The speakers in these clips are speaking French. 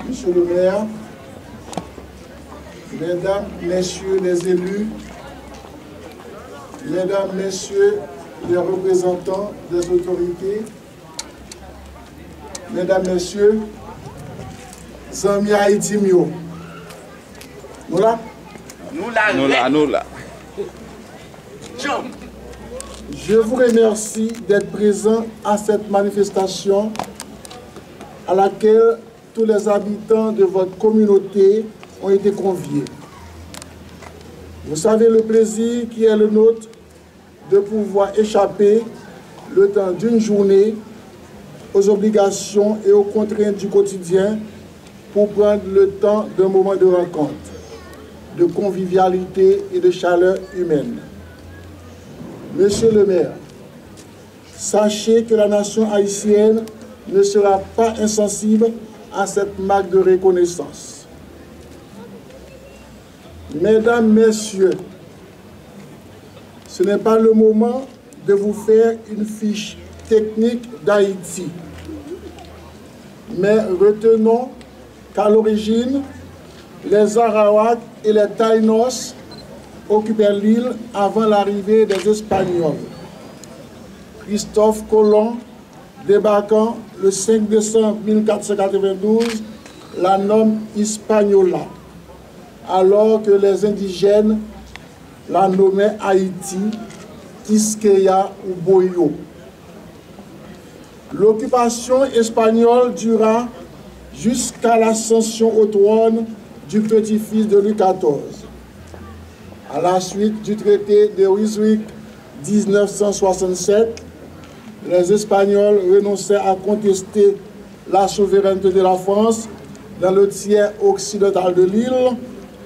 Monsieur le maire, mesdames, messieurs les élus, mesdames, messieurs les représentants des autorités, mesdames, messieurs, Zami Haïti Mio. Nous là? Nous là. Je vous remercie d'être présents à cette manifestation à laquelle tous les habitants de votre communauté ont été conviés. Vous savez le plaisir qui est le nôtre de pouvoir échapper le temps d'une journée aux obligations et aux contraintes du quotidien pour prendre le temps d'un moment de rencontre, de convivialité et de chaleur humaine. Monsieur le maire, sachez que la nation haïtienne ne sera pas insensible à cette marque de reconnaissance. Mesdames, messieurs, ce n'est pas le moment de vous faire une fiche technique d'Haïti. Mais retenons qu'à l'origine, les Arawaks et les Taïnos occupaient l'île avant l'arrivée des Espagnols. Christophe Colomb, débarquant le 5 décembre 1492, la nomme Hispaniola, alors que les indigènes la nommaient Haïti, Quisqueya ou Boyo. L'occupation espagnole dura jusqu'à l'ascension au trône du petit-fils de Louis XIV. À la suite du traité de Ryswick 1967, les Espagnols renonçaient à contester la souveraineté de la France dans le tiers occidental de l'île,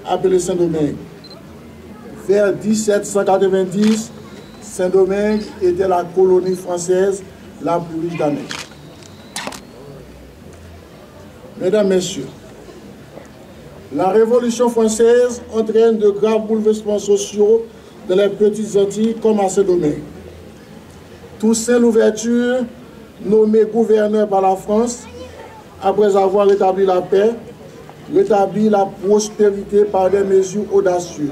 appelé Saint-Domingue. Vers 1790, Saint-Domingue était la colonie française la plus riche d'Amérique. Mesdames, Messieurs, la Révolution française entraîne de graves bouleversements sociaux dans les petites Antilles comme à Saint-Domingue. Toussaint Louverture, nommé gouverneur par la France, après avoir rétabli la paix, rétablit la prospérité par des mesures audacieuses.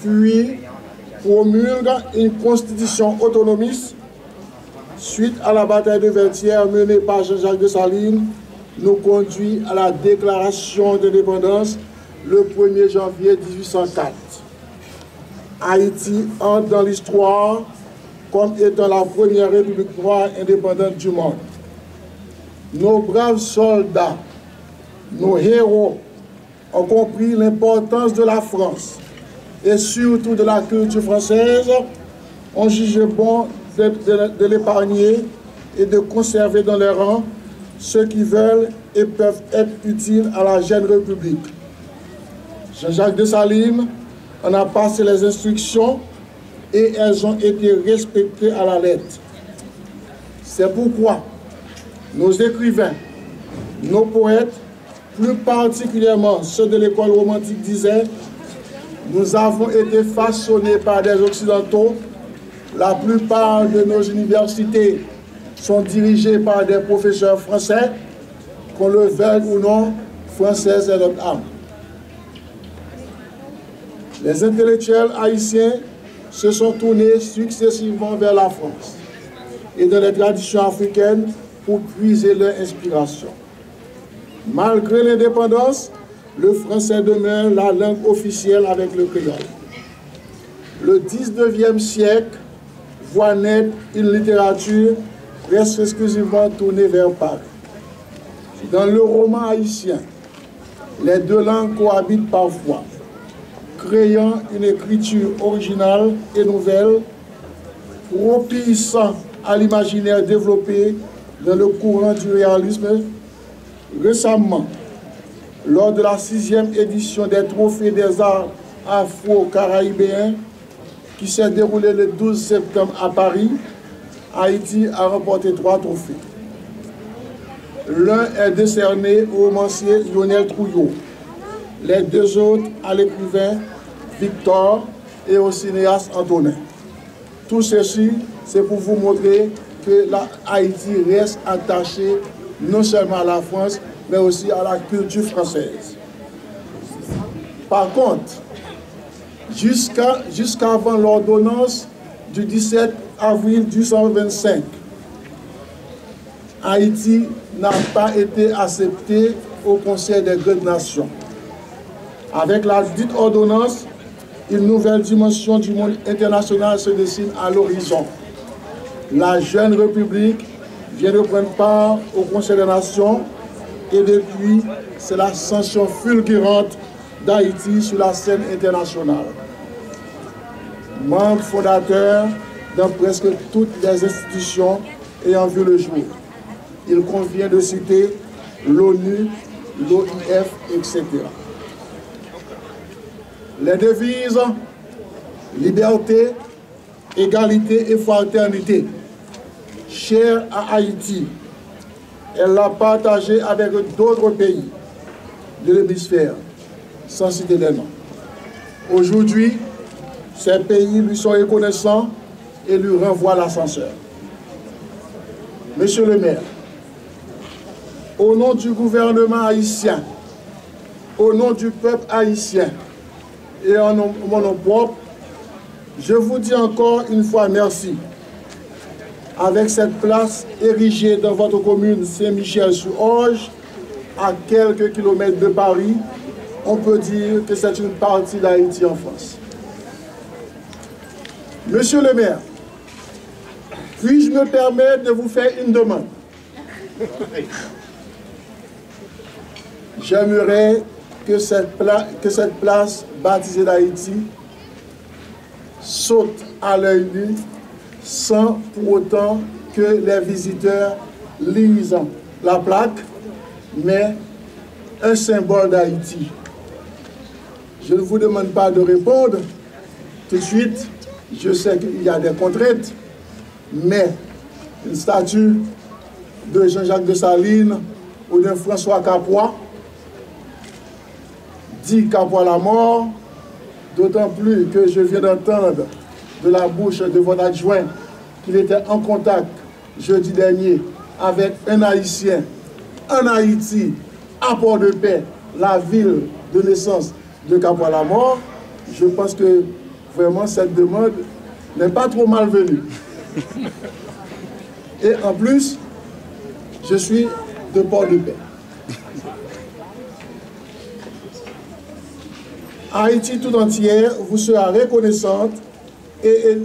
Puis promulgue une constitution autonomiste suite à la bataille de Vertières menée par Jean-Jacques Dessalines, nous conduit à la déclaration d'indépendance le 1er janvier 1804. Haïti entre dans l'histoire comme étant la première république noire indépendante du monde. Nos braves soldats, nos héros ont compris l'importance de la France et surtout de la culture française, ont jugé bon de l'épargner et de conserver dans les rangs ceux qui veulent et peuvent être utiles à la jeune République. Jean-Jacques Dessalines en a passé les instructions et elles ont été respectées à la lettre. C'est pourquoi nos écrivains, nos poètes, plus particulièrement ceux de l'école romantique disaient « Nous avons été façonnés par des Occidentaux, la plupart de nos universités sont dirigées par des professeurs français, qu'on le veuille ou non, française est notre âme. » Les intellectuels haïtiens se sont tournés successivement vers la France et dans les traditions africaines pour puiser leur inspiration. Malgré l'indépendance, le français demeure la langue officielle avec le créole. Le 19e siècle voit naître une littérature presque exclusivement tournée vers Paris. Dans le roman haïtien, les deux langues cohabitent parfois, créant une écriture originale et nouvelle, propiciant à l'imaginaire développé dans le courant du réalisme. Récemment, lors de la 6e édition des Trophées des arts afro-caribéens, qui s'est déroulée le 12 septembre à Paris, Haïti a remporté 3 trophées. L'un est décerné au romancier Lionel Trouillot, les 2 autres à l'écrivain Victor et au cinéaste Antonin. Tout ceci, c'est pour vous montrer que la Haïti reste attachée non seulement à la France, mais aussi à la culture française. Par contre, jusqu'avant l'ordonnance du 17 avril 1825, Haïti n'a pas été accepté au Conseil des grandes nations. Avec la dite ordonnance, une nouvelle dimension du monde international se dessine à l'horizon. La jeune République vient de prendre part au Conseil des Nations et depuis, c'est l'ascension fulgurante d'Haïti sur la scène internationale. Membre fondateur dans presque toutes les institutions ayant vu le jour. Il convient de citer l'ONU, l'OIF, etc. Les devises liberté, égalité et fraternité, chère à Haïti, elle l'a partagée avec d'autres pays de l'hémisphère, sans citer des noms. Aujourd'hui, ces pays lui sont reconnaissants et lui renvoient l'ascenseur. Monsieur le maire, au nom du gouvernement haïtien, au nom du peuple haïtien et en mon nom propre, je vous dis encore une fois merci. Avec cette place érigée dans votre commune Saint-Michel-sur-Orge, à quelques kilomètres de Paris, on peut dire que c'est une partie d'Haïti en France. Monsieur le maire, puis-je me permettre de vous faire une demande? J'aimerais que cette place baptisée d'Haïti saute à l'œil nu sans pour autant que les visiteurs lisent la plaque, mais un symbole d'Haïti. Je ne vous demande pas de répondre tout de suite. Je sais qu'il y a des contraintes, mais une statue de Jean-Jacques Dessalines ou de François Capois dit Capois la mort, d'autant plus que je viens d'entendre de la bouche de votre adjoint qu'il était en contact jeudi dernier avec un Haïtien en Haïti, à Port-de-Paix, la ville de naissance de Capois la mort. Je pense que vraiment cette demande n'est pas trop malvenue. Et en plus, je suis de Port-de-Paix. Haïti tout entière vous sera reconnaissante et